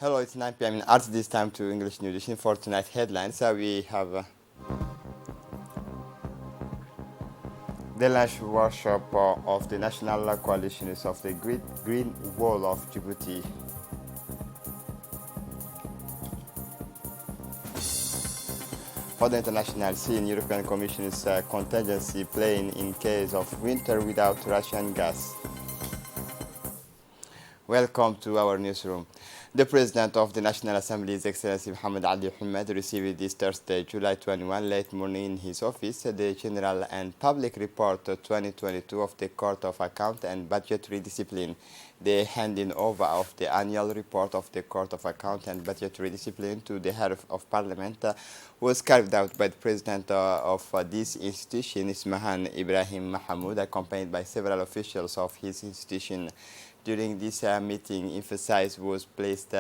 Hello, it's 9 p.m. in Arts this time to English New Edition for tonight's headlines. We have the launch workshop of the National Coalitions of the Great Green Wall of Djibouti. For the international scene, European Commission's contingency plan in case of winter without Russian gas. Welcome to our newsroom. The President of the National Assembly, His Excellency Mohamed Ali Hamad, received this Thursday, July 21, late morning in his office, the General and Public Report 2022 of the Court of Account and Budgetary Discipline. The handing over of the annual report of the Court of Account and Budgetary Discipline to the Head of Parliament was carried out by the President of this institution, Ismahan Ibrahim Mahmoud, accompanied by several officials of his institution. During this meeting, emphasis was placed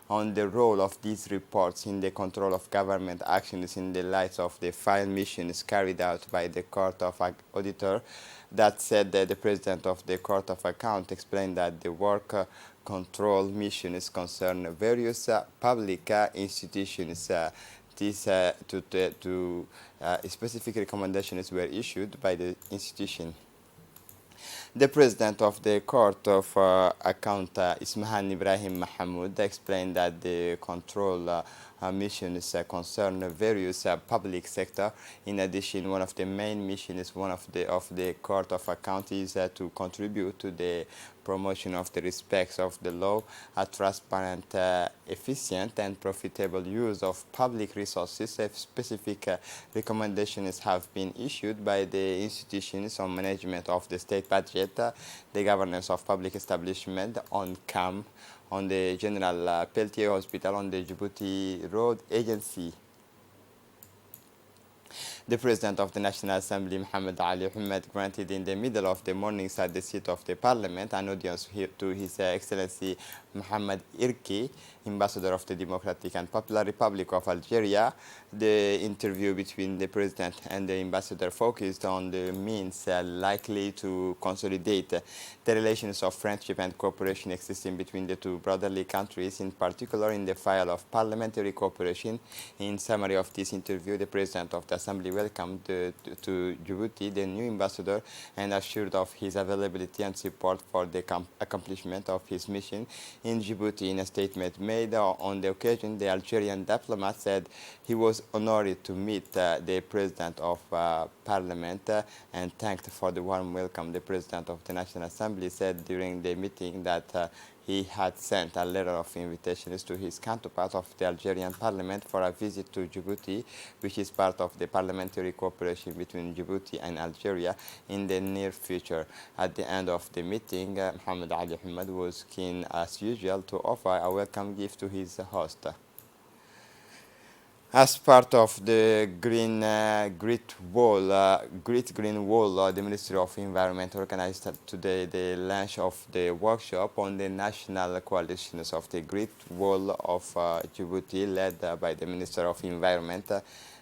on the role of these reports in the control of government actions in the light of the five missions carried out by the Court of Auditor. That said, the President of the Court of Account explained that the work control missions concern various public institutions. Specific recommendations were issued by the institution. The President of the Court of Account, Ismahan Ibrahim Mahmoud, explained that the control missions concern various public sector. In addition, one of the main missions, of the Court of Account, is to contribute to the promotion of the respects of the law, a transparent, efficient, and profitable use of public resources. Specific recommendations have been issued by the institutions on management of the state budget, the governance of public establishment, on CAM, on the General Peltier Hospital, on the Djibouti Road Agency. The President of the National Assembly, Mohamed Ali Hamad, granted in the middle of the morning at the seat of the Parliament an audience to His Excellency Mohamed Irki, Ambassador of the Democratic and Popular Republic of Algeria. The interview between the President and the Ambassador focused on the means likely to consolidate the relations of friendship and cooperation existing between the two brotherly countries, in particular in the file of parliamentary cooperation. In summary of this interview, the President of the Assembly welcomed to Djibouti the new ambassador and assured of his availability and support for the accomplishment of his mission in Djibouti. In a statement made on the occasion, the Algerian diplomat said he was honored to meet the President of Parliament and thanked for the warm welcome. The President of the National Assembly said during the meeting that he had sent a letter of invitations to his counterpart of the Algerian Parliament for a visit to Djibouti, which is part of the parliamentary cooperation between Djibouti and Algeria in the near future. At the end of the meeting, Mohamed Ali Hamad was keen, as usual, to offer a welcome gift to his host. As part of the Great Green Wall, the Ministry of Environment organized today the launch of the workshop on the national coalitions of the Great Wall of Djibouti, led by the Minister of Environment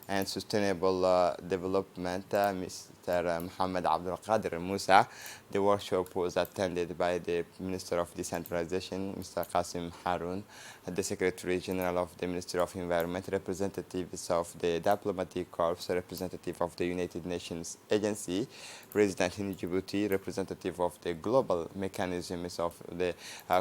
and Sustainable Development, Mr. Mohamed Abdul Qadir Musa. The workshop was attended by the Minister of Decentralization, Mr. Qasim Haroun, the Secretary General of the Ministry of Environment, representatives of the Diplomatic Corps, representative of the United Nations Agency, resident in Djibouti, representative of the global mechanisms of the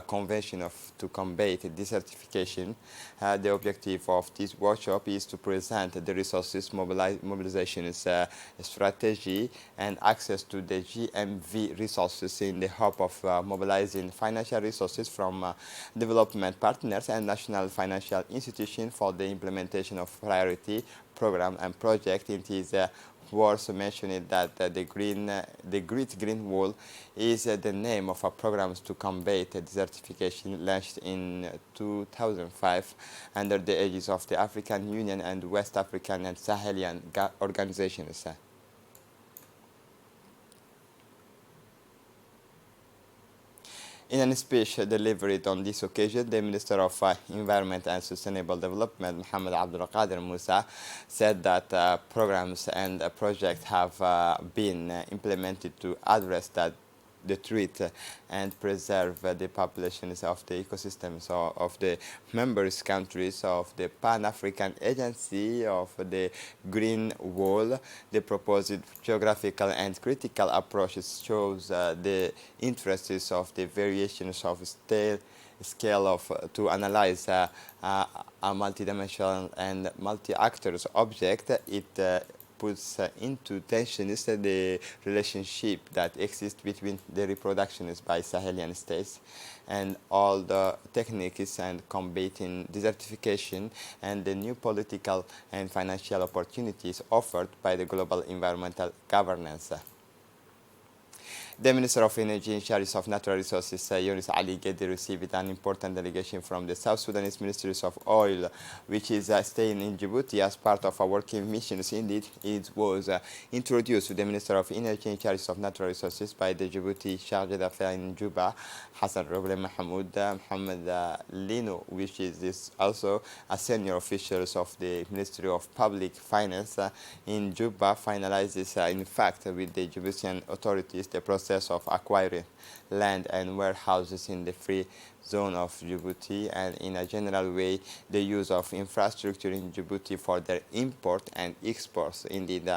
Convention to combat desertification. The objective of this workshop is to present the resources mobilization strategy and access to the GMV resources in the hope of mobilizing financial resources from development partners and national financial institutions for the implementation of priority program and project. It is worth mentioning that the Great Green Wall is the name of a program to combat desertification launched in 2005 under the aegis of the African Union and West African and Sahelian organizations. In a speech delivered on this occasion, the Minister of Environment and Sustainable Development, Mohamed Abdul Qadir Musa, said that programs and projects have been implemented to address the threat and preserve the populations of the ecosystems of the members countries of the Pan-African Agency of the Green Wall. The proposed geographical and critical approaches shows the interests of the variations of scale of to analyze a multidimensional and multi-actors object. It puts into tension is the relationship that exists between the reproductions by Sahelian states and all the techniques and combating desertification and the new political and financial opportunities offered by the global environmental governance. The Minister of Energy in charge of Natural Resources, Yunus Ali Gedi, received an important delegation from the South Sudanese Ministries of Oil, which is staying in Djibouti as part of our working missions. Indeed, it was introduced to the Minister of Energy in charge of Natural Resources by the Djibouti Chargé d'Affaires in Juba, Hassan Roble Mahmoud Mohamed Lino, which is also a senior official of the Ministry of Public Finance in Juba, finalizes, in fact, with the Djiboutian authorities the process of acquiring land and warehouses in the free zone of Djibouti, and in a general way the use of infrastructure in Djibouti for their import and exports. Indeed,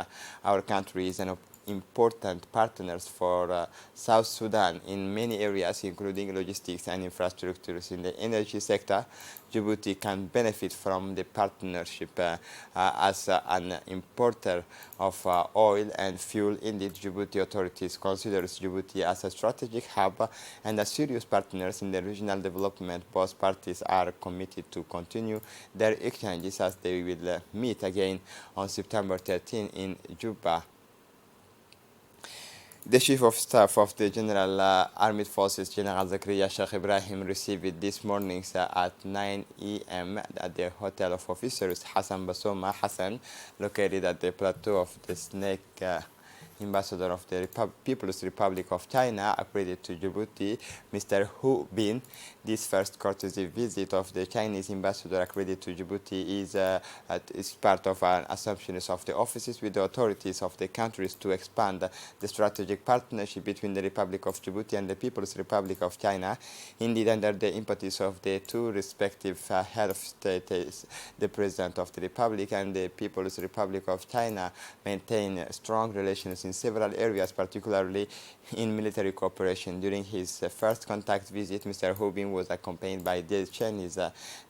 our country is an important partners for South Sudan in many areas, including logistics and infrastructures. In the energy sector, Djibouti can benefit from the partnership as an importer of oil and fuel. Indeed, Djibouti authorities considers Djibouti as a strategic hub and a serious partners in the regional development. Both parties are committed to continue their exchanges as they will meet again on September 13 in Juba. The Chief of Staff of the General Armed Forces, General Zakaria Sheikh Ibrahim, received this morning at 9 a.m. at the Hotel of Officers Hassan Basoma Hassan, located at the plateau of the Snake. Ambassador of the People's Republic of China, accredited to Djibouti, Mr. Hu Bin. This first courtesy visit of the Chinese ambassador accredited to Djibouti is part of an assumption of the offices with the authorities of the countries to expand the strategic partnership between the Republic of Djibouti and the People's Republic of China. Indeed, under the impetus of the two respective head of state, the President of the Republic and the People's Republic of China maintain strong relations in several areas, particularly in military cooperation. During his first contact visit, Mr. Hu Bin was accompanied by the Chinese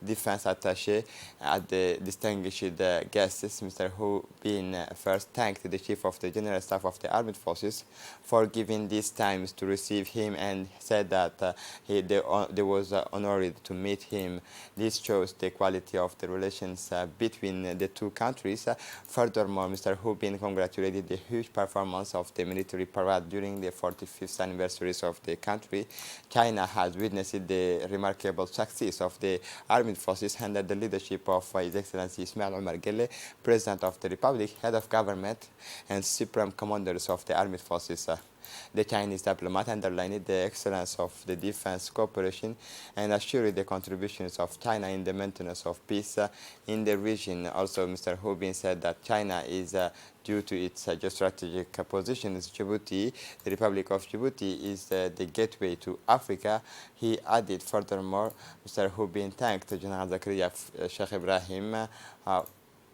defense attaché. At the distinguished guests, Mr. Hu Bin first thanked the Chief of the General Staff of the Armed Forces for giving these times to receive him and said that they was honored to meet him. This shows the quality of the relations between the two countries. Furthermore, Mr. Hu Bin congratulated the huge performance of the military parade during the 45th anniversary of the country. China has witnessed the remarkable success of the armed forces under the leadership of His Excellency Ismail Omar Guelleh, President of the Republic, Head of Government, and Supreme Commanders of the armed forces. The Chinese diplomat underlined the excellence of the defense cooperation and assured the contributions of China in the maintenance of peace in the region. Also, Mr. Hu Bin said that China is due to its geostrategic positions, Djibouti, the Republic of Djibouti, is the gateway to Africa. He added, furthermore, Mr. Hu Bin thanked General Zakaria Sheikh Ibrahim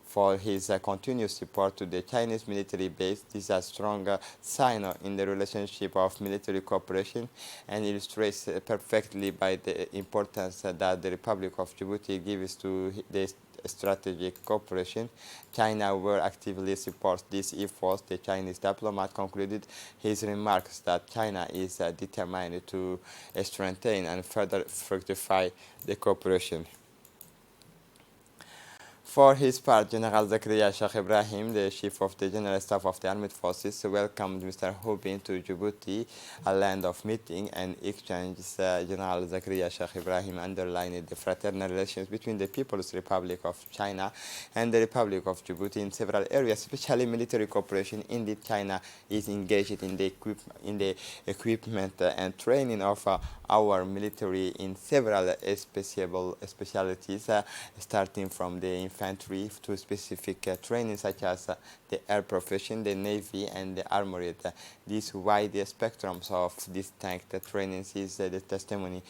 for his continuous support to the Chinese military base. This is a strong sign in the relationship of military cooperation and illustrates perfectly by the importance that the Republic of Djibouti gives to the strategic cooperation. China will actively support this effort. The Chinese diplomat concluded his remarks that China is determined to strengthen and further fructify the cooperation. For his part, General Zakaria Sheikh Ibrahim, the Chief of the General Staff of the Armed Forces, welcomed Mr. Hu Bin to Djibouti, a land of meeting and exchange. General Zakaria Sheikh Ibrahim underlined the fraternal relations between the People's Republic of China and the Republic of Djibouti in several areas, especially military cooperation. Indeed, China is engaged in the equipment and training of our military in several specialties, starting from the infantry infantry to specific training such as the air profession, the navy, and the armored. This wide spectrum of distinct trainings is the testimony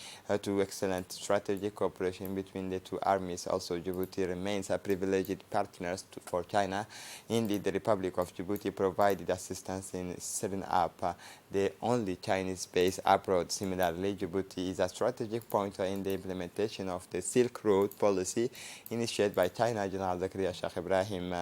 to excellent strategic cooperation between the two armies. Also, Djibouti remains a privileged partner for China. Indeed, the Republic of Djibouti provided assistance in setting up the only Chinese base abroad. Similarly, Djibouti is a strategic point in the implementation of the Silk Road policy initiated by China. General Zakaria Sheikh Ibrahim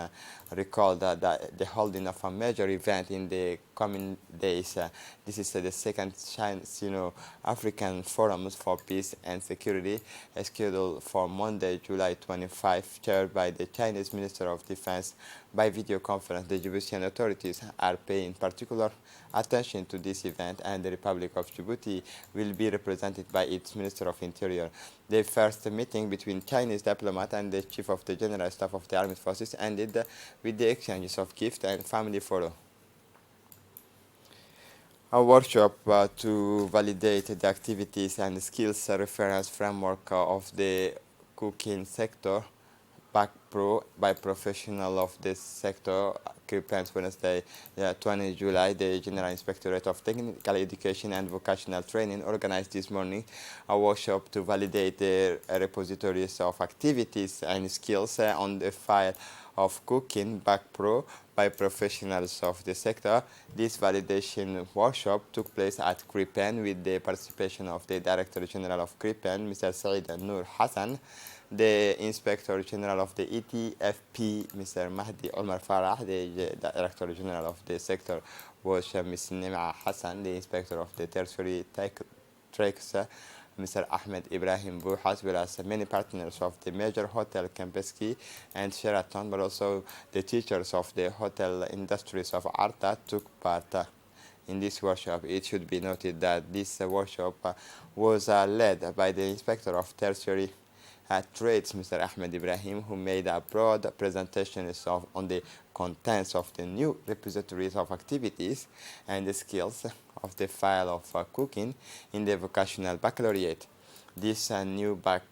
recalled that the holding of a major event in the coming days. This is the second Sino-African Forums for Peace and Security, scheduled for Monday, July 25, chaired by the Chinese Minister of Defense by video conference. The Djiboutian authorities are paying particular attention to this event, and the Republic of Djibouti will be represented by its Minister of Interior. The first meeting between Chinese diplomat and the Chief of the General Staff of the Armed Forces ended with the exchanges of gifts and family photos. A workshop to validate the activities and skills reference framework of the cooking sector back pro by professional of this sector occupants Wednesday, 20 July. The General Inspectorate of Technical Education and Vocational Training organized this morning a workshop to validate the repositories of activities and skills on the file of cooking back pro by professionals of the sector. This validation workshop took place at CRIPEN with the participation of the Director General of CRIPEN, Mr. Saeed Noor Hassan, the Inspector General of the ETFP, Mr. Mahdi Omar Farah, the Director General of the sector was Ms. Nima Hassan, the Inspector of the Tertiary Trades, Mr. Ahmed Ibrahim Bouh, as well as many partners of the major hotel Kempeski and Sheraton, but also the teachers of the hotel industries of Arta took part in this workshop. It should be noted that this workshop was led by the Inspector of Tertiary Trades, Mr. Ahmed Ibrahim, who made a broad presentation on the contents of the new repositories of activities and the skills of the file of cooking in the vocational baccalaureate. This new back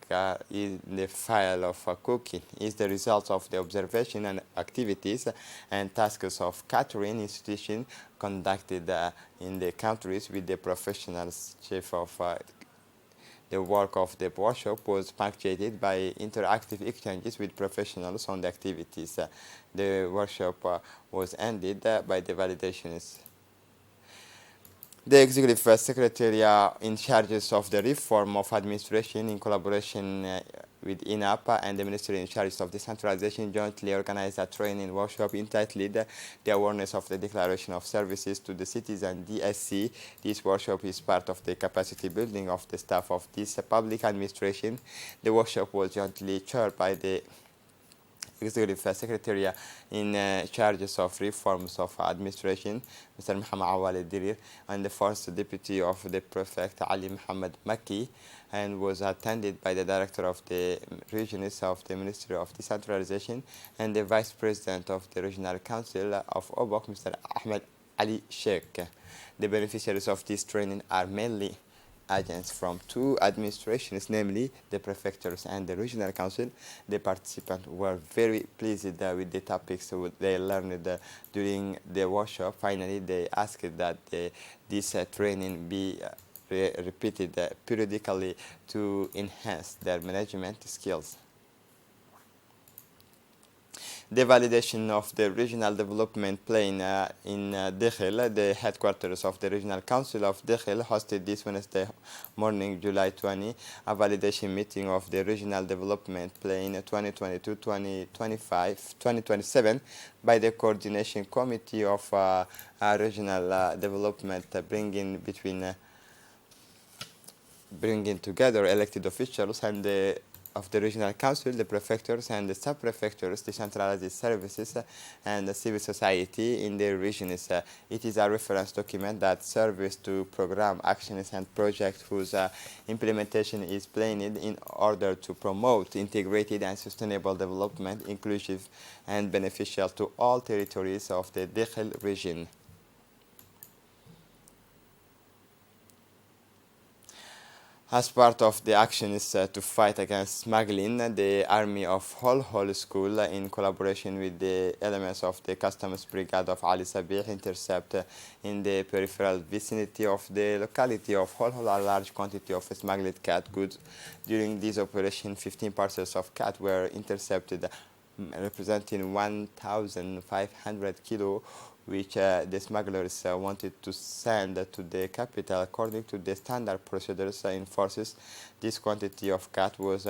in the file of cooking is the result of the observation and activities and tasks of catering institutions conducted in the countries with the professionals. Chief of the work of the workshop was punctuated by interactive exchanges with professionals on the activities. The workshop was ended by the validations. The Executive Secretary in charge of the reform of administration in collaboration with INAP and the Ministry in charge of decentralization jointly organized a training workshop entitled The Awareness of the Declaration of Services to the Citizen, DSC. This workshop is part of the capacity building of the staff of this public administration. The workshop was jointly chaired by the Executive Secretary in charges of reforms of administration, Mr. Muhammad Awal Dirir, and the first Deputy of the Prefect, Ali Muhammad Makki, and was attended by the Director of the Regions of the Ministry of Decentralization and the Vice President of the Regional Council of Obok, Mr. Ahmed Ali Sheikh. The beneficiaries of this training are mainly agents from two administrations, namely the prefectures and the regional council. The participants were very pleased with the topics they learned during the workshop. Finally, they asked that this training be repeated periodically to enhance their management skills. The validation of the regional development plan in Dakhil, the headquarters of the Regional Council of Dakhil, hosted this Wednesday morning, July 20, a validation meeting of the Regional Development Plan 2022-2027 by the Coordination Committee of Regional Development, bringing together elected officials and of the Regional Council, the prefectures and the sub-prefectures, decentralized services, and the civil society in the regions. It is a reference document that serves to program actions and projects whose implementation is planned in order to promote integrated and sustainable development, inclusive and beneficial to all territories of the Dakhil region. As part of the actions to fight against smuggling, the Army of Hol School, in collaboration with the elements of the Customs Brigade of Ali Sabih, intercept in the peripheral vicinity of the locality of Hol a large quantity of smuggled cat goods. During this operation, 15 parcels of cat were intercepted, representing 1,500 kilo, which the smugglers wanted to send to the capital. According to the standard procedures in forces, this quantity of cat was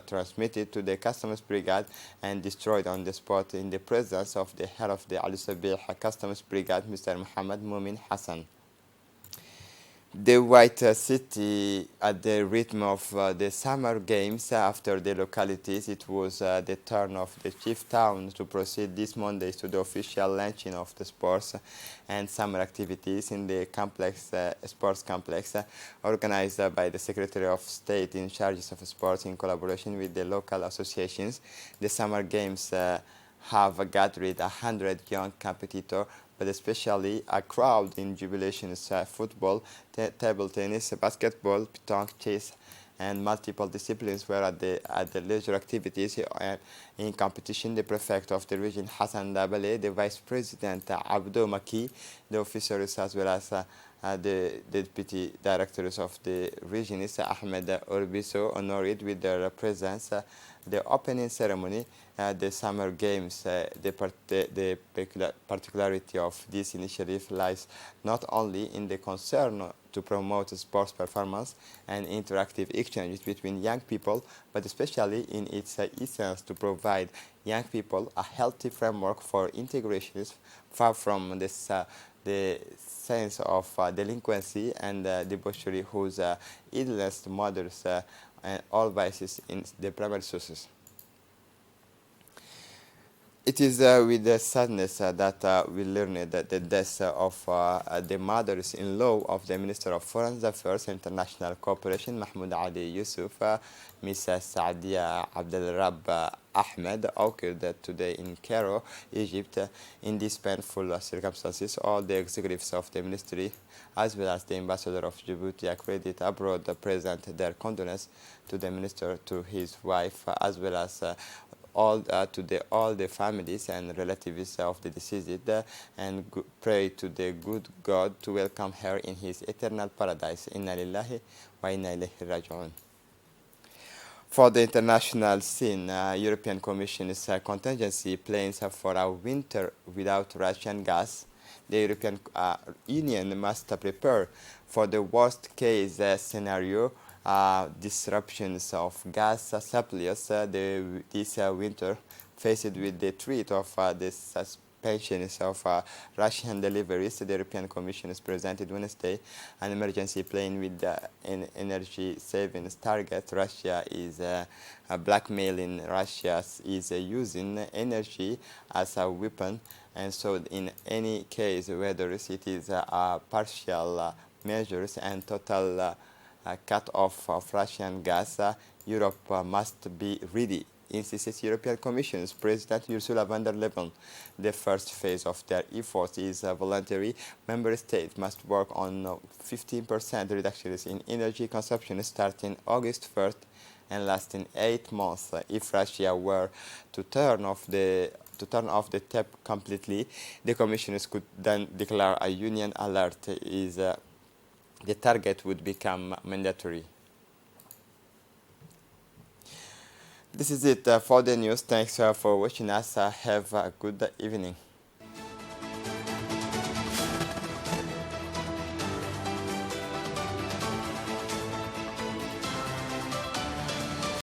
transmitted to the Customs Brigade and destroyed on the spot in the presence of the head of the Al Sabih Customs Brigade, Mr. Muhammad Mumin Hassan. The White City, at the rhythm of the summer games after the localities, it was the turn of the chief town to proceed this Monday to the official launching of the sports and summer activities in the complex sports complex organized by the Secretary of State in charge of sports in collaboration with the local associations. The summer games have gathered 100 young competitors, but especially a crowd in jubilations: football, table tennis, basketball, pétanque, chess, and multiple disciplines were at the leisure activities in competition. The prefect of the region, Hassan Dabale, the vice president, Abdo Maki, the officers, as well as the deputy directors of the region, Ahmed Orbiso, honored with their presence the opening ceremony. The summer games, the particularity of this initiative lies not only in the concern to promote sports performance and interactive exchanges between young people, but especially in its essence to provide young people a healthy framework for integration, far from this the sense of delinquency and debauchery whose illness mothers and all vices in the primary sources. It is with sadness that we learned that the death of the mothers-in-law of the Minister of Foreign Affairs and International Cooperation, Mahmoud Ali Yusuf, Mrs. Saadia Abdelrab Ahmed, occurred today in Cairo, Egypt. In these painful circumstances, all the executives of the ministry, as well as the ambassador of Djibouti accredited abroad, present their condolence to the minister, to his wife, as well as all the families and relatives of the deceased, and pray to the good God to welcome her in his eternal paradise. Inna lillahi wa inna ilayhi raji'un. For the international scene, European Commission is contingency plans for a winter without Russian gas. The European Union must prepare for the worst case scenario. Disruptions of gas supplies this winter, faced with the threat of the suspensions of Russian deliveries. The European Commission has presented Wednesday an emergency plan with an energy savings target. Russia is blackmailing. Russia is using energy as a weapon, and so in any case, whether it is partial measures and total cut off of Russian gas, Europe must be ready, insists European Commission's President Ursula von der Leyen. The first phase of their efforts is voluntary. Member states must work on 15% reductions in energy consumption starting August 1st and lasting 8 months. If Russia were to turn off the tap completely, the commissioners could then declare a union alert. The target would become mandatory. This is it for the news. Thanks for watching us. Have a good evening.